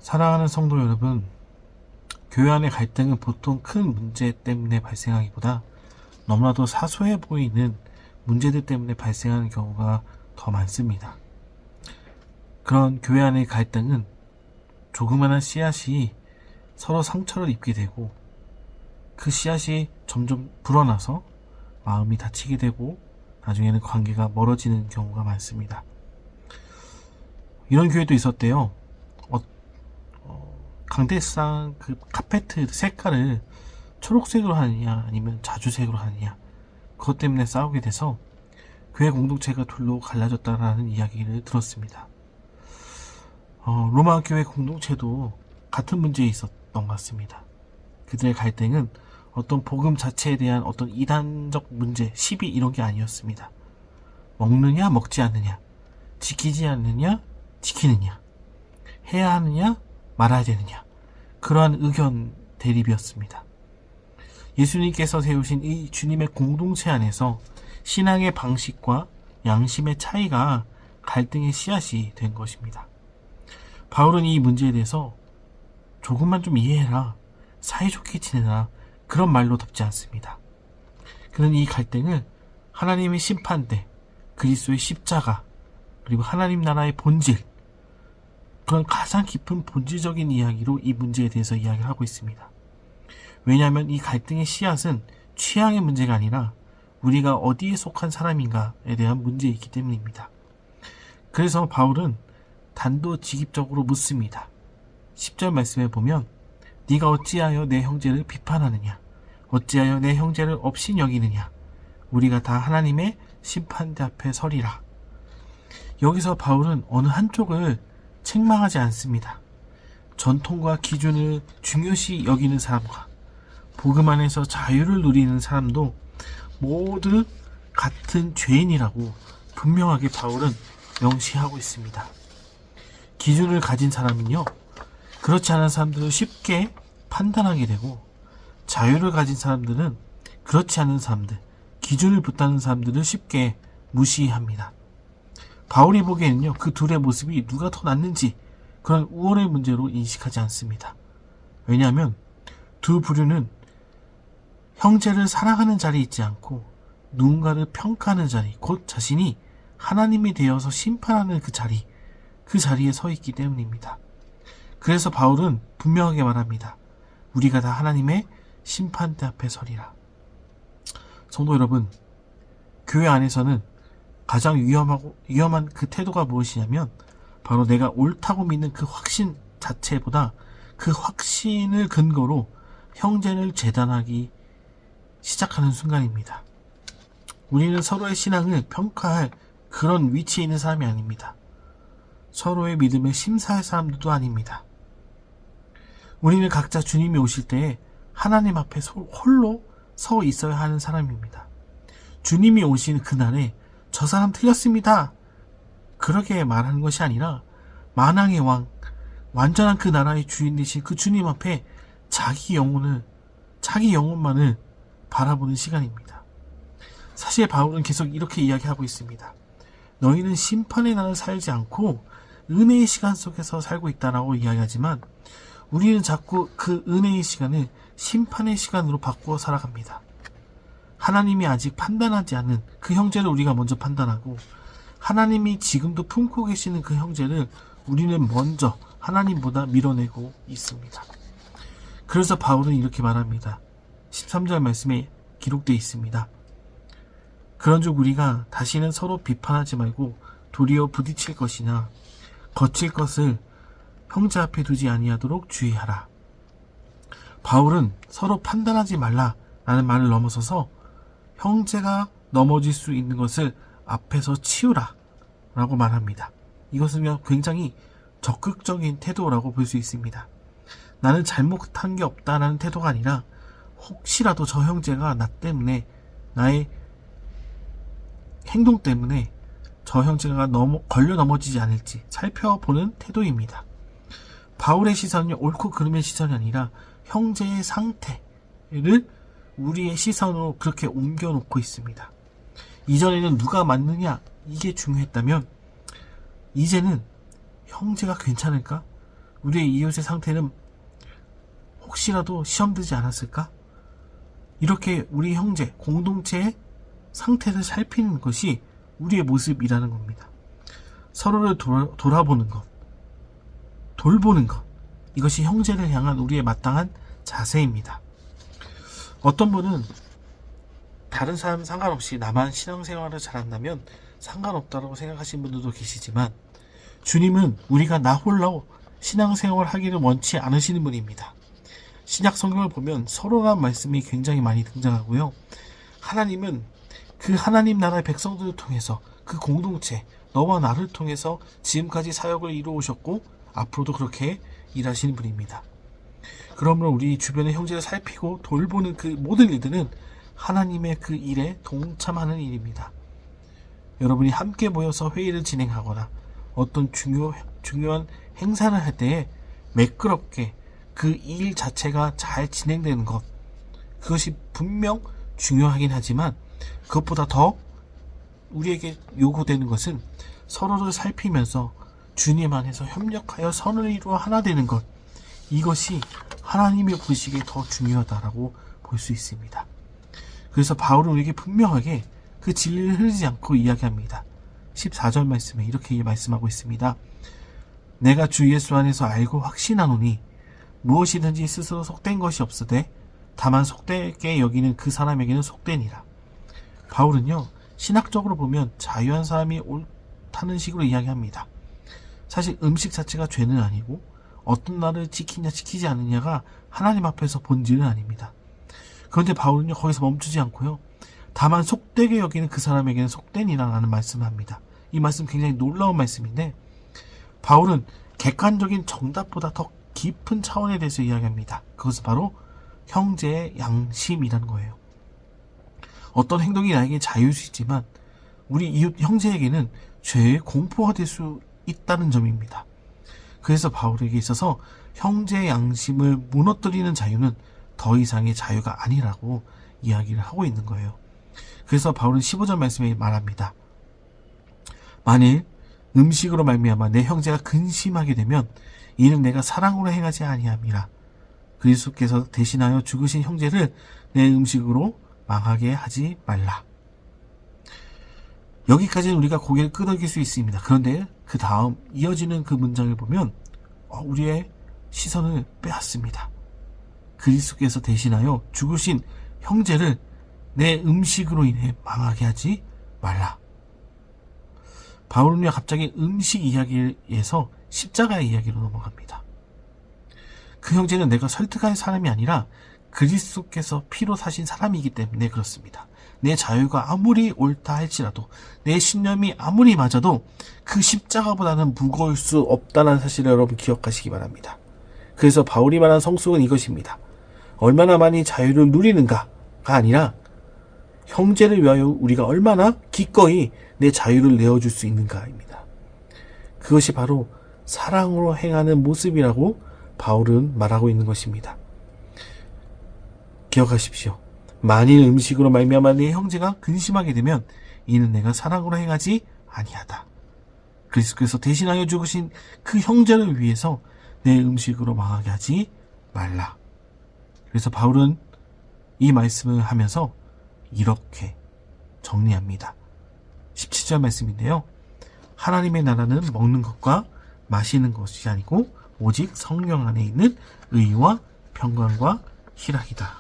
사랑하는 성도 여러분, 교회 안의 갈등은 보통 큰 문제 때문에 발생하기보다 너무나도 사소해 보이는 문제들 때문에 발생하는 경우가 더 많습니다. 그런 교회 안의 갈등은 조그마한 씨앗이 서로 상처를 입게 되고 그 씨앗이 점점 불어나서 마음이 다치게 되고 나중에는 관계가 멀어지는 경우가 많습니다. 이런 교회도 있었대요. 강대상 그 카페트 색깔을 초록색으로 하느냐 아니면 자주색으로 하느냐, 그것 때문에 싸우게 돼서 교회 공동체가 둘로 갈라졌다라는 이야기를 들었습니다. 로마 교회 공동체도 같은 문제에 있었던 것 같습니다. 그들의 갈등은 어떤 복음 자체에 대한 어떤 이단적 문제, 시비 이런 게 아니었습니다. 먹느냐 먹지 않느냐, 지키지 않느냐 지키느냐, 해야 하느냐 말아야 되느냐, 그러한 의견 대립이었습니다. 예수님께서 세우신 이 주님의 공동체 안에서 신앙의 방식과 양심의 차이가 갈등의 씨앗이 된 것입니다. 바울은 이 문제에 대해서 조금만 좀 이해해라, 사이좋게 지내라, 그런 말로 덮지 않습니다. 그는 이 갈등을 하나님의 심판대, 그리스도의 십자가, 그리고 하나님 나라의 본질, 그런 가장 깊은 본질적인 이야기로 이 문제에 대해서 이야기를 하고 있습니다. 왜냐하면 이 갈등의 씨앗은 취향의 문제가 아니라 우리가 어디에 속한 사람인가에 대한 문제이기 때문입니다. 그래서 바울은 단도직입적으로 묻습니다. 10절 말씀에 보면 네가 어찌하여 내 형제를 비판하느냐, 어찌하여 내 형제를 업신 여기느냐, 우리가 다 하나님의 심판대 앞에 서리라. 여기서 바울은 어느 한쪽을 책망하지 않습니다. 전통과 기준을 중요시 여기는 사람과 복음 안에서 자유를 누리는 사람도 모두 같은 죄인이라고 분명하게 바울은 명시하고 있습니다. 기준을 가진 사람은요, 그렇지 않은 사람들을 쉽게 판단하게 되고, 자유를 가진 사람들은 그렇지 않은 사람들, 기준을 붙다는 사람들을 쉽게 무시합니다. 바울이 보기에는요, 그 둘의 모습이 누가 더 낫는지 그런 우월의 문제로 인식하지 않습니다. 왜냐하면 두 부류는 형제를 사랑하는 자리에 있지 않고 누군가를 평가하는 자리, 곧 자신이 하나님이 되어서 심판하는 그 자리에 서 있기 때문입니다. 그래서 바울은 분명하게 말합니다. 우리가 다 하나님의 심판대 앞에 서리라. 성도 여러분, 교회 안에서는 가장 위험한 그 태도가 무엇이냐면 바로 내가 옳다고 믿는 그 확신 자체보다 그 확신을 근거로 형제를 재단하기 시작하는 순간입니다. 우리는 서로의 신앙을 평가할 그런 위치에 있는 사람이 아닙니다. 서로의 믿음을 심사할 사람들도 아닙니다. 우리는 각자 주님이 오실 때에 하나님 앞에 홀로 서 있어야 하는 사람입니다. 주님이 오시는 그날에 저 사람 틀렸습니다, 그렇게 말하는 것이 아니라 만왕의 왕, 완전한 그 나라의 주인 되신 그 주님 앞에 자기 영혼만을 바라보는 시간입니다. 사실 바울은 계속 이렇게 이야기하고 있습니다. 너희는 심판의 날을 살지 않고 은혜의 시간 속에서 살고 있다라고 이야기하지만 우리는 자꾸 그 은혜의 시간을 심판의 시간으로 바꾸어 살아갑니다. 하나님이 아직 판단하지 않은 그 형제를 우리가 먼저 판단하고, 하나님이 지금도 품고 계시는 그 형제를 우리는 먼저 하나님보다 밀어내고 있습니다. 그래서 바울은 이렇게 말합니다. 13절 말씀에 기록되어 있습니다. 그런즉 우리가 다시는 서로 비판하지 말고 도리어 부딪힐 것이나 거칠 것을 형제 앞에 두지 아니하도록 주의하라. 바울은 서로 판단하지 말라라는 말을 넘어서서 형제가 넘어질 수 있는 것을 앞에서 치우라 라고 말합니다. 이것은 굉장히 적극적인 태도라고 볼 수 있습니다. 나는 잘못한 게 없다라는 태도가 아니라 혹시라도 저 형제가 나 때문에, 나의 행동 때문에 저 형제가 걸려 넘어지지 않을지 살펴보는 태도입니다. 바울의 시선은 옳고 그름의 시선이 아니라 형제의 상태를 우리의 시선으로 그렇게 옮겨놓고 있습니다. 이전에는 누가 맞느냐 이게 중요했다면 이제는 형제가 괜찮을까? 우리의 이웃의 상태는 혹시라도 시험되지 않았을까? 이렇게 우리 형제, 공동체의 상태를 살피는 것이 우리의 모습이라는 겁니다. 서로를 돌아보는 것, 돌보는 것, 이것이 형제를 향한 우리의 마땅한 자세입니다. 어떤 분은 다른 사람 상관없이 나만 신앙생활을 잘한다면 상관없다고 생각하시는 분들도 계시지만, 주님은 우리가 나 홀로 신앙생활을 하기를 원치 않으시는 분입니다. 신약 성경을 보면 서로라는 말씀이 굉장히 많이 등장하고요. 하나님은 그 하나님 나라의 백성들을 통해서, 그 공동체, 너와 나를 통해서 지금까지 사역을 이루어오셨고 앞으로도 그렇게 일하시는 분입니다. 그러므로 우리 주변의 형제를 살피고 돌보는 그 모든 일들은 하나님의 그 일에 동참하는 일입니다. 여러분이 함께 모여서 회의를 진행하거나 어떤 중요한 행사를 할 때에 매끄럽게 그 일 자체가 잘 진행되는 것, 그것이 분명 중요하긴 하지만 그것보다 더 우리에게 요구되는 것은 서로를 살피면서 주님 안에서 협력하여 선을 이루어 하나 되는 것, 이것이 하나님의 보시기에 더 중요하다라고 볼 수 있습니다. 그래서 바울은 우리에게 분명하게 그 진리를 흐르지 않고 이야기합니다. 14절 말씀에 이렇게 말씀하고 있습니다. 내가 주 예수 안에서 알고 확신하노니 무엇이든지 스스로 속된 것이 없으되 다만 속되게 여기는 그 사람에게는 속되니라. 바울은요, 신학적으로 보면 자유한 사람이 옳다는 식으로 이야기합니다. 사실 음식 자체가 죄는 아니고 어떤 날을 지키냐 지키지 않느냐가 하나님 앞에서 본질은 아닙니다. 그런데 바울은요, 거기서 멈추지 않고요, 다만 속되게 여기는 그 사람에게는 속되니라 라는 말씀을 합니다. 이 말씀 굉장히 놀라운 말씀인데, 바울은 객관적인 정답보다 더 깊은 차원에 대해서 이야기합니다. 그것은 바로 형제의 양심이라는 거예요. 어떤 행동이 나에게 자유일 수 있지만 우리 이웃 형제에게는 죄의 공포가 될 수 있다는 점입니다. 그래서 바울에게 있어서 형제의 양심을 무너뜨리는 자유는 더 이상의 자유가 아니라고 이야기를 하고 있는 거예요. 그래서 바울은 15절 말씀에 말합니다. 만일 음식으로 말미암아 내 형제가 근심하게 되면 이는 내가 사랑으로 행하지 아니함이라. 그리스도께서 대신하여 죽으신 형제를 내 음식으로 망하게 하지 말라. 여기까지는 우리가 고개를 끄덕일 수 있습니다. 그런데 그 다음 이어지는 그 문장을 보면 우리의 시선을 빼앗습니다. 그리스도께서 대신하여 죽으신 형제를 내 음식으로 인해 망하게 하지 말라. 바울은요, 갑자기 음식 이야기에서 십자가 이야기로 넘어갑니다. 그 형제는 내가 설득할 사람이 아니라 그리스도께서 피로 사신 사람이기 때문에 그렇습니다. 내 자유가 아무리 옳다 할지라도, 내 신념이 아무리 맞아도 그 십자가보다는 무거울 수 없다는 사실을 여러분 기억하시기 바랍니다. 그래서 바울이 말한 성숙은 이것입니다. 얼마나 많이 자유를 누리는가가 아니라 형제를 위하여 우리가 얼마나 기꺼이 내 자유를 내어줄 수 있는가입니다. 그것이 바로 사랑으로 행하는 모습이라고 바울은 말하고 있는 것입니다. 기억하십시오. 만일 음식으로 말미암아 내 형제가 근심하게 되면 이는 내가 사랑으로 행하지 아니하다. 그리스도께서 대신하여 죽으신 그 형제를 위해서 내 음식으로 망하게 하지 말라. 그래서 바울은 이 말씀을 하면서 이렇게 정리합니다. 17절 말씀인데요. 하나님의 나라는 먹는 것과 마시는 것이 아니고 오직 성령 안에 있는 의와 평강과 희락이다.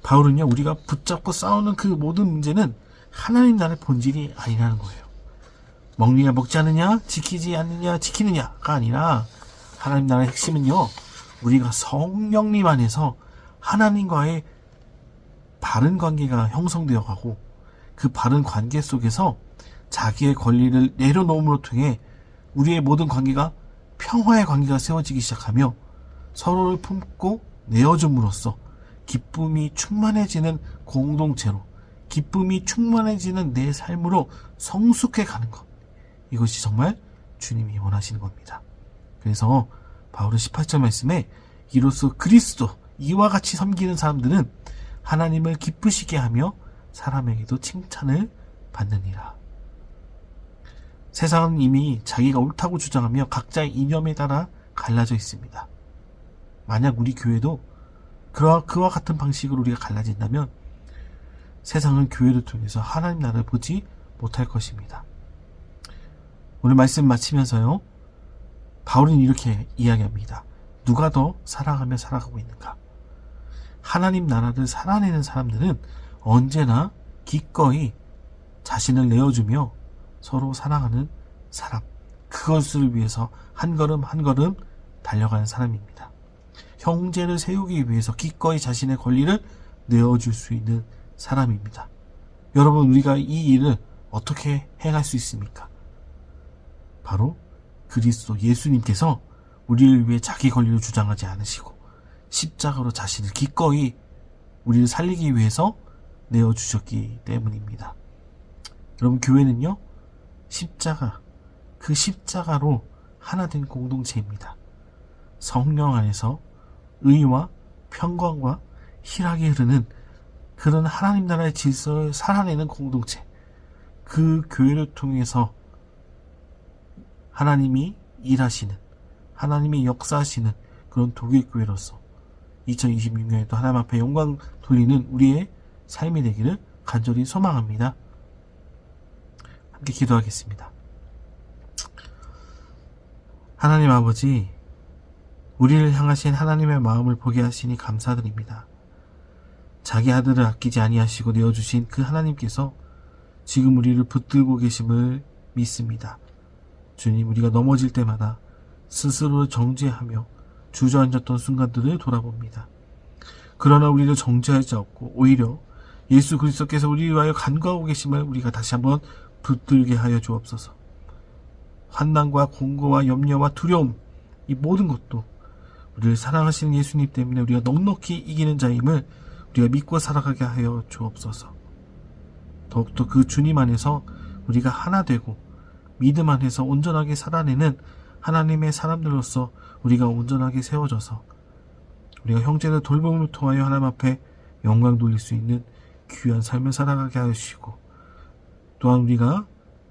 바울은요, 우리가 붙잡고 싸우는 그 모든 문제는 하나님 나라의 본질이 아니라는 거예요. 먹느냐 먹지 않느냐, 지키지 않느냐 지키느냐가 아니라 하나님 나라의 핵심은요, 우리가 성령님 안에서 하나님과의 바른 관계가 형성되어 가고 그 바른 관계 속에서 자기의 권리를 내려놓음으로 통해 우리의 모든 관계가 평화의 관계가 세워지기 시작하며 서로를 품고 내어줌으로써 기쁨이 충만해지는 공동체로, 기쁨이 충만해지는 내 삶으로 성숙해 가는 것, 이것이 정말 주님이 원하시는 겁니다. 그래서 바울은 18절 말씀에 이로써 그리스도 이와 같이 섬기는 사람들은 하나님을 기쁘시게 하며 사람에게도 칭찬을 받느니라. 세상은 이미 자기가 옳다고 주장하며 각자의 이념에 따라 갈라져 있습니다. 만약 우리 교회도 그와 같은 방식으로 우리가 갈라진다면 세상은 교회를 통해서 하나님 나라를 보지 못할 것입니다. 오늘 말씀 마치면서요, 바울은 이렇게 이야기합니다. 누가 더 사랑하며 살아가고 있는가? 하나님 나라를 살아내는 사람들은 언제나 기꺼이 자신을 내어주며 서로 사랑하는 사람, 그것을 위해서 한 걸음 한 걸음 달려가는 사람입니다. 형제를 세우기 위해서 기꺼이 자신의 권리를 내어줄 수 있는 사람입니다. 여러분, 우리가 이 일을 어떻게 행할 수 있습니까? 바로 그리스도 예수님께서 우리를 위해 자기 권리를 주장하지 않으시고 십자가로 자신을 기꺼이 우리를 살리기 위해서 내어주셨기 때문입니다. 여러분, 교회는요, 그 십자가로 하나 된 공동체입니다. 성령 안에서 의와 평강과 희락이 흐르는 그런 하나님 나라의 질서를 살아내는 공동체, 그 교회를 통해서 하나님이 일하시는, 하나님이 역사하시는 그런 독일교회로서 2026년에도 하나님 앞에 영광 돌리는 우리의 삶이 되기를 간절히 소망합니다. 함께 기도하겠습니다. 하나님 아버지, 우리를 향하신 하나님의 마음을 보게 하시니 감사드립니다. 자기 아들을 아끼지 아니하시고 내어주신 그 하나님께서 지금 우리를 붙들고 계심을 믿습니다. 주님, 우리가 넘어질 때마다 스스로를 정죄하며 주저앉았던 순간들을 돌아봅니다. 그러나 우리를 정죄하지 않고 오히려 예수 그리스도께서 우리를 위하여 간구하고 계심을 우리가 다시 한번 붙들게 하여 주옵소서. 환난과 공고와 염려와 두려움, 이 모든 것도 우리를 사랑하시는 예수님 때문에 우리가 넉넉히 이기는 자임을 우리가 믿고 살아가게 하여 주옵소서. 더욱더 그 주님 안에서 우리가 하나 되고 믿음 안에서 온전하게 살아내는 하나님의 사람들로서 우리가 온전하게 세워져서 우리가 형제를 돌봄을 통하여 하나님 앞에 영광 돌릴 수 있는 귀한 삶을 살아가게 하시고, 또한 우리가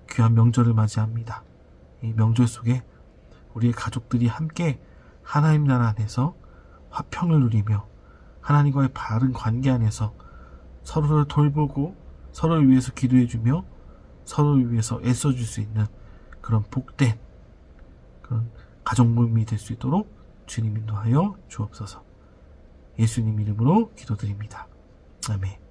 귀한 명절을 맞이합니다. 이 명절 속에 우리의 가족들이 함께 하나님 나라 안에서 화평을 누리며 하나님과의 바른 관계 안에서 서로를 돌보고 서로를 위해서 기도해주며 서로를 위해서 애써줄 수 있는 그런 복된 그런 가족 모임이 될 수 있도록 주님 인도하여 주옵소서. 예수님 이름으로 기도드립니다. 아멘.